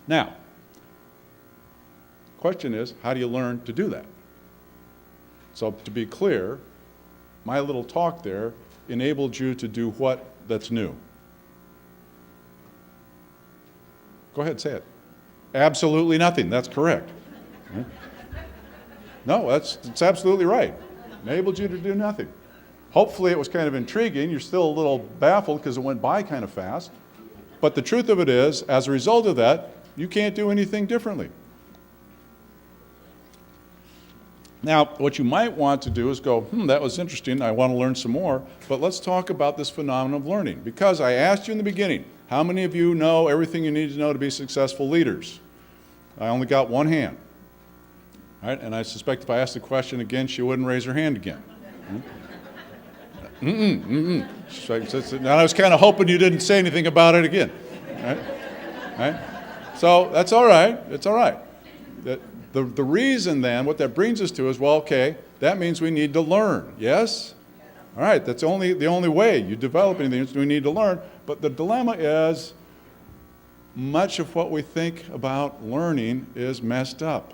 Now, the question is, how do you learn to do that? So to be clear, my little talk there enabled you to do what that's new? Go ahead, say it. Absolutely nothing. That's correct. No, it's absolutely right. Enabled you to do nothing. Hopefully it was kind of intriguing. You're still a little baffled because it went by kind of fast. But the truth of it is, as a result of that, you can't do anything differently. Now, what you might want to do is go, that was interesting, I want to learn some more, but let's talk about this phenomenon of learning. Because I asked you in the beginning, how many of you know everything you need to know to be successful leaders? I only got one hand. All right, and I suspect if I asked the question again, she wouldn't raise her hand again. And I was kind of hoping you didn't say anything about it again. Right? Right? So that's all right. It's all right. The reason then, what that brings us to is, well, okay, that means we need to learn. Yes? All right, that's the only way you develop anything is we need to learn. But the dilemma is much of what we think about learning is messed up.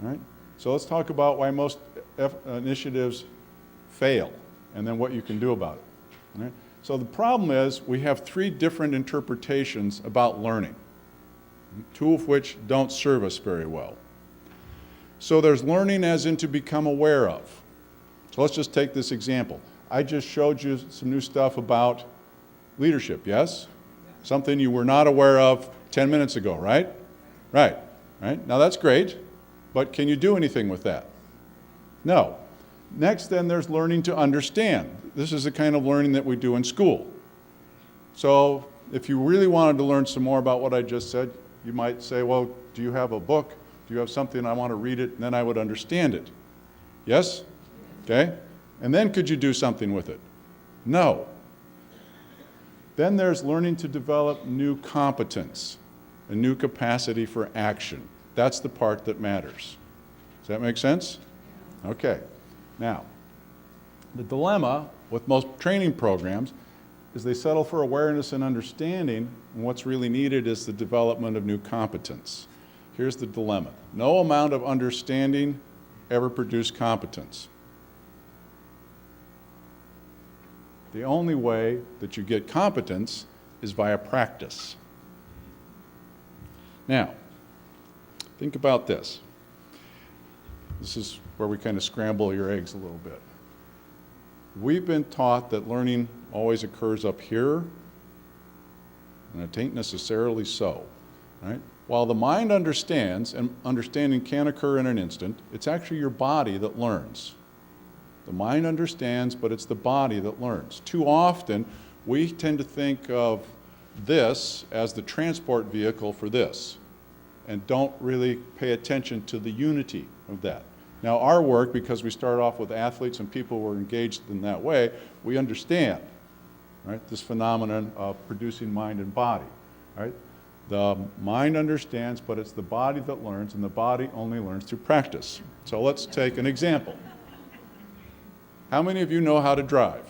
All right? So let's talk about why most initiatives fail and then what you can do about it. All right? So the problem is we have three different interpretations about learning, two of which don't serve us very well. So there's learning as in to become aware of. So let's just take this example. I just showed you some new stuff about leadership, yes? Something you were not aware of 10 minutes ago, right? Right. Right? Now that's great, but can you do anything with that? No. Next then there's learning to understand. This is the kind of learning that we do in school. So if you really wanted to learn some more about what I just said, you might say, well, do you have a book? Do you have something I want to read it? And then I would understand it. Yes? Okay? And then could you do something with it? No. Then there's learning to develop new competence, a new capacity for action. That's the part that matters. Does that make sense? Okay. Now, the dilemma with most training programs is they settle for awareness and understanding, and what's really needed is the development of new competence. Here's the dilemma. No amount of understanding ever produced competence. The only way that you get competence is via practice. Now, think about this. This is where we kind of scramble your eggs a little bit. We've been taught that learning always occurs up here, and it ain't necessarily so, right? While the mind understands, and understanding can occur in an instant, it's actually your body that learns. The mind understands, but it's the body that learns. Too often, we tend to think of this as the transport vehicle for this, and don't really pay attention to the unity of that. Now, our work, because we started off with athletes and people who were engaged in that way, we understand, right, this phenomenon of producing mind and body, right? The mind understands, but it's the body that learns, and the body only learns through practice. So let's take an example. How many of you know how to drive?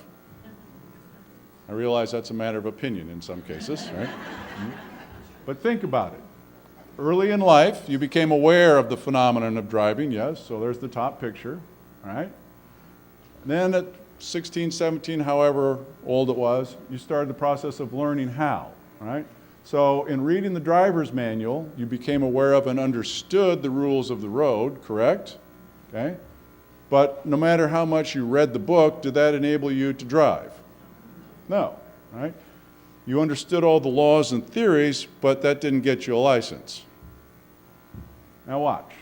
I realize that's a matter of opinion in some cases, right? But think about it. Early in life, you became aware of the phenomenon of driving, yes, so there's the top picture, right? Then at 16, 17, however old it was, you started the process of learning how, right? So in reading the driver's manual, you became aware of and understood the rules of the road, correct? Okay? But no matter how much you read the book, did that enable you to drive? No, right? You understood all the laws and theories, but that didn't get you a license. Now watch.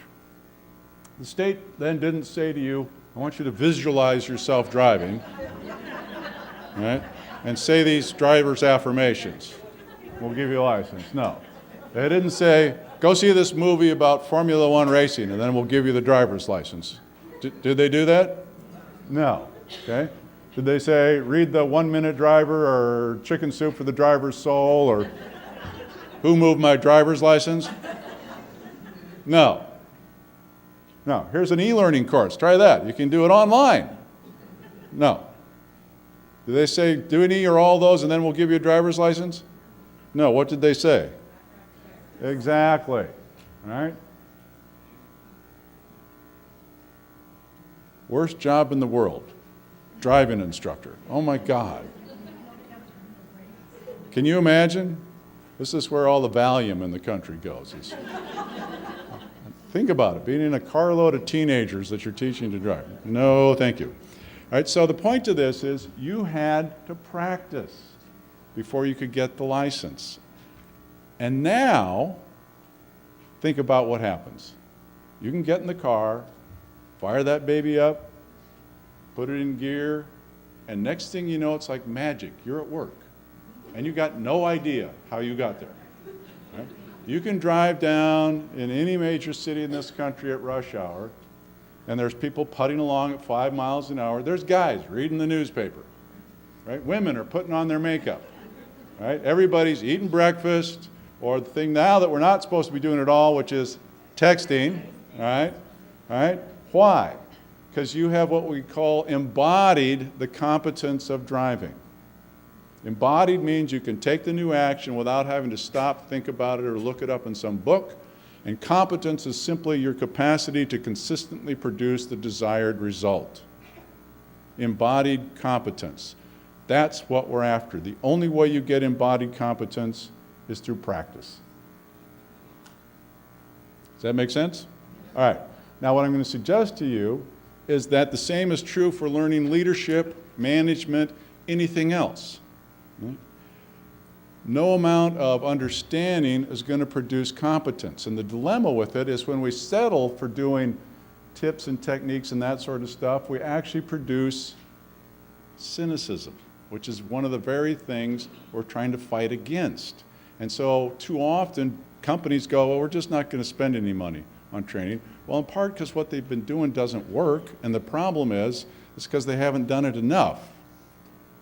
The state then didn't say to you, I want you to visualize yourself driving, right? And say these driver's affirmations. We'll give you a license. No. They didn't say, go see this movie about Formula One racing, and then we'll give you the driver's license. Did they do that? No. Okay. Did they say, read the 1 Minute Driver or Chicken Soup for the Driver's Soul or Who Moved My Driver's License? No. No. Here's an e-learning course. Try that. You can do it online. No. Did they say, do any or all those and then we'll give you a driver's license? No. What did they say? Exactly. All right? Worst job in the world, driving instructor. Oh my God. Can you imagine? This is where all the Valium in the country goes. Think about it, being in a carload of teenagers that you're teaching to drive. No, thank you. All right, so the point of this is you had to practice before you could get the license. And now, think about what happens. You can get in the car, fire that baby up, put it in gear, and next thing you know, it's like magic. You're at work. And you got no idea how you got there. Right? You can drive down in any major city in this country at rush hour, and there's people putting along at 5 miles an hour. There's guys reading the newspaper. Right? Women are putting on their makeup. Right? Everybody's eating breakfast, or the thing now that we're not supposed to be doing at all, which is texting. All right? All right? Why? Because you have what we call embodied the competence of driving. Embodied means you can take the new action without having to stop, think about it, or look it up in some book. And competence is simply your capacity to consistently produce the desired result. Embodied competence. That's what we're after. The only way you get embodied competence is through practice. Does that make sense? All right. Now what I'm going to suggest to you is that the same is true for learning leadership, management, anything else. No amount of understanding is going to produce competence. And the dilemma with it is when we settle for doing tips and techniques and that sort of stuff, we actually produce cynicism, which is one of the very things we're trying to fight against. And so too often companies go, well, we're just not going to spend any money on training. Well, in part because what they've been doing doesn't work, and the problem is it's because they haven't done it enough,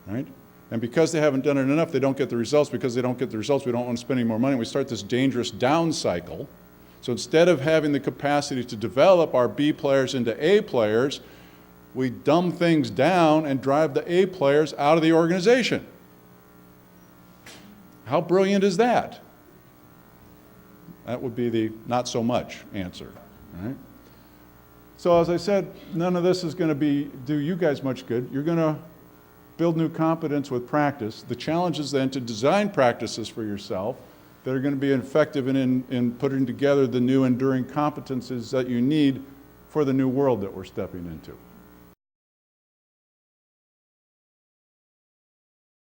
right? And because they haven't done it enough, they don't get the results. Because they don't get the results, we don't want to spend any more money. We start this dangerous down cycle. So instead of having the capacity to develop our B players into A players, we dumb things down and drive the A players out of the organization. How brilliant is that? That would be the not so much answer, right? So as I said, none of this is going to do you guys much good. You're going to build new competence with practice. The challenge is then to design practices for yourself that are going to be effective in putting together the new enduring competencies that you need for the new world that we're stepping into.